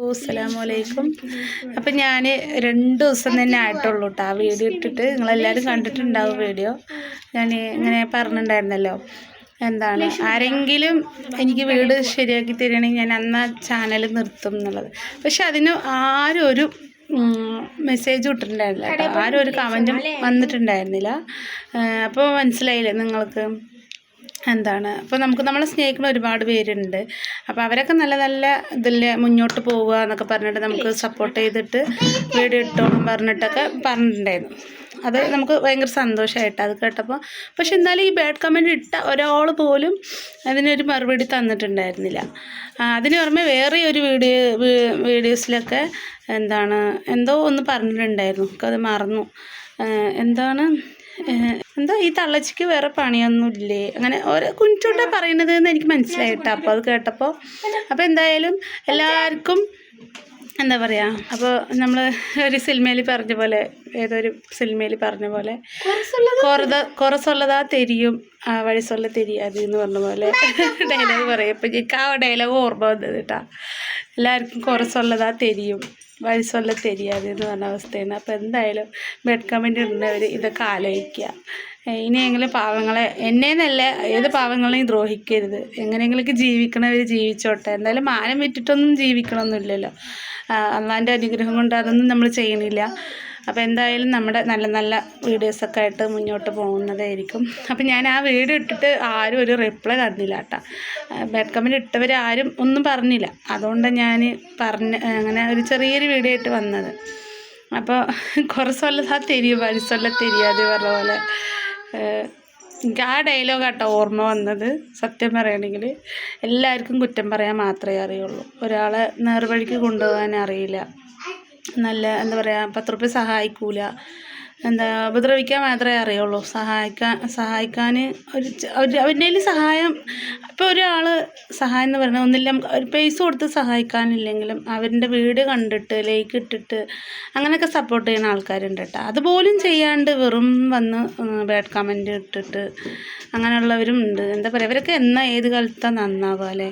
അസ്സലാമലൈക്കും. അപ്പം ഞാൻ 2 ദിവസം തന്നെ ആയിട്ടുള്ളൂ കേട്ടോ ആ വീഡിയോ ഇട്ടിട്ട്. നിങ്ങളെല്ലാവരും കണ്ടിട്ടുണ്ടാവും വീഡിയോ. ഞാൻ ഇങ്ങനെ പറഞ്ഞിട്ടുണ്ടായിരുന്നല്ലോ, എന്താണ് ആരെങ്കിലും എനിക്ക് വീട് ശരിയാക്കി തരികയാണെങ്കിൽ ഞാൻ അന്ന് ചാനൽ നിർത്തും എന്നുള്ളത്. പക്ഷെ അതിന് ആരും ഒരു മെസ്സേജ് ഇട്ടിട്ടുണ്ടായിരുന്നില്ല കേട്ടോ, ആരും ഒരു കമൻറ്റും വന്നിട്ടുണ്ടായിരുന്നില്ല. അപ്പോൾ മനസ്സിലായില്ലേ നിങ്ങൾക്ക് എന്താണ്. അപ്പോൾ നമ്മളെ സ്നേഹിക്കുന്ന ഒരുപാട് പേരുണ്ട്. അപ്പോൾ അവരൊക്കെ നല്ല നല്ല ഇതിൽ മുന്നോട്ട് പോവുക എന്നൊക്കെ പറഞ്ഞിട്ട് നമുക്ക് സപ്പോർട്ട് ചെയ്തിട്ട് വീഡിയോ ഇട്ടോന്നും പറഞ്ഞിട്ടൊക്കെ പറഞ്ഞിട്ടുണ്ടായിരുന്നു. അത് നമുക്ക് ഭയങ്കര സന്തോഷമായിട്ട് അത് കേട്ടപ്പോൾ. പക്ഷെ എന്നാലും ഈ ബാഡ് കമൻറ്റ് ഇട്ട ഒരാൾ പോലും അതിനൊരു മറുപടി തന്നിട്ടുണ്ടായിരുന്നില്ല. അതിന് പുറമെ വേറെ ഒരു വീഡിയോസിലൊക്കെ എന്താണ് എന്തോ ഒന്ന് പറഞ്ഞിട്ടുണ്ടായിരുന്നു, അത് മറന്നു. എന്താ ഈ തള്ളച്ചിക്ക് വേറെ പണിയൊന്നുമില്ലേ, അങ്ങനെ ഓരോ കുഞ്ചോട്ടാ പറയണത് എന്ന് എനിക്ക് മനസ്സിലായിട്ടോ അപ്പോൾ അത് കേട്ടപ്പോൾ. അപ്പോൾ എന്തായാലും എല്ലാവർക്കും എന്താ പറയുക, അപ്പോൾ നമ്മൾ ഒരു സിനിമയിൽ പറഞ്ഞ പോലെ, ഏതൊരു സിനിമയിൽ പറഞ്ഞ പോലെ കുറച്ചുള്ളതാ തെരിയും വഴി സൊല്ല തെരിയാത് എന്ന് പറഞ്ഞ പോലെ ഡയലോഗ് പറയും. അപ്പോൾ എനിക്ക് ആ ഡയലോഗ് ഓർമ്മ വന്നത് കേട്ടോ. എല്ലാവർക്കും കുറച്ചുള്ളതാ തെരിയും വഴി സൊല്ല തെരിയാത് എന്ന് പറഞ്ഞ അവസ്ഥയാണ്. അപ്പോൾ എന്തായാലും ബെഡ് കമൻറ്റ് ഇടുന്നവർ ഇതൊക്കെ ആലോചിക്കുക. ഇനിയെങ്കിലും പാവങ്ങളെ, എന്നെന്നല്ല ഏത് പാവങ്ങളെയും ദ്രോഹിക്കരുത്. എങ്ങനെയെങ്കിലൊക്കെ ജീവിക്കണവർ ജീവിച്ചോട്ടെ. എന്തായാലും മാനം വിറ്റിട്ടൊന്നും ജീവിക്കണമെന്നില്ലല്ലോ. അള്ളാൻ്റെ അനുഗ്രഹം കൊണ്ട് അതൊന്നും നമ്മൾ ചെയ്യണില്ല. അപ്പോൾ എന്തായാലും നമ്മുടെ നല്ല നല്ല വീഡിയോസൊക്കെ ആയിട്ട് മുന്നോട്ട് പോകുന്നതായിരിക്കും. അപ്പം ഞാൻ ആ വീഡിയോ ഇട്ടിട്ട് ആരും ഒരു റിപ്ലൈ തന്നില്ല കേട്ടോ. ബാഡ് കമൻറ്റ് ഇട്ടവർ ആരും ഒന്നും പറഞ്ഞില്ല. അതുകൊണ്ടാണ് ഞാൻ അങ്ങനെ ഒരു ചെറിയൊരു വീഡിയോ ആയിട്ട് വന്നത്. അപ്പോൾ കുറച്ചൊല്ലതാ തെരിയും വഴിസൊല്ല തെരിയാതെ പറഞ്ഞ പോലെ എനിക്ക് ആ ഡയലോഗ് കേട്ടോ ഓർമ്മ വന്നത്. സത്യം പറയുകയാണെങ്കിൽ എല്ലാവർക്കും കുറ്റം പറയാൻ മാത്രമേ അറിയുള്ളൂ. ഒരാളെ നേർവഴിക്ക് കൊണ്ടുപോകാൻ അറിയില്ല. നല്ല എന്താ പറയുക, 10 റുപ്യ സഹായിക്കൂല, ഉപദ്രവിക്കാൻ മാത്രമേ അറിയുള്ളൂ. സഹായിക്കാൻ അവരുടെ സഹായം. ഇപ്പോൾ ഒരാൾ സഹായം എന്ന് പറഞ്ഞാൽ ഒന്നില്ല, ഒരു പൈസ കൊടുത്ത് സഹായിക്കാനില്ലെങ്കിലും അവരുടെ വീഡിയോ കണ്ടിട്ട് ലൈക്ക് ഇട്ടിട്ട് അങ്ങനെയൊക്കെ സപ്പോർട്ട് ചെയ്യുന്ന ആൾക്കാരുണ്ട് കേട്ടോ. അതുപോലും ചെയ്യാണ്ട് വെറും വന്ന് ബാഡ് കമൻറ്റ് ഇട്ടിട്ട് അങ്ങനെയുള്ളവരും ഉണ്ട്. എന്താ പറയുക, ഇവരൊക്കെ ഏത് കാലത്താണ് നന്നാവുക അല്ലേ?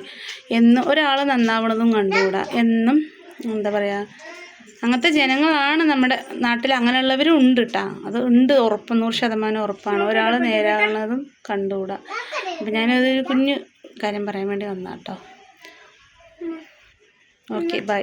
എന്നും ഒരാൾ നന്നാവണതും കണ്ടുകൂടാ. എന്നും എന്താ പറയുക, അങ്ങനത്തെ ജനങ്ങളാണ് നമ്മുടെ നാട്ടിൽ. അങ്ങനെയുള്ളവരും ഉണ്ട് കേട്ടോ, അത് ഉണ്ട്, 100% ഉറപ്പാണ്. ഒരാൾ നേരാകുന്നതും കണ്ടുകൂടാ. അപ്പം ഞാനതൊരു കുഞ്ഞു കാര്യം പറയാൻ വേണ്ടി വന്നാ കേട്ടോ. Okay, by.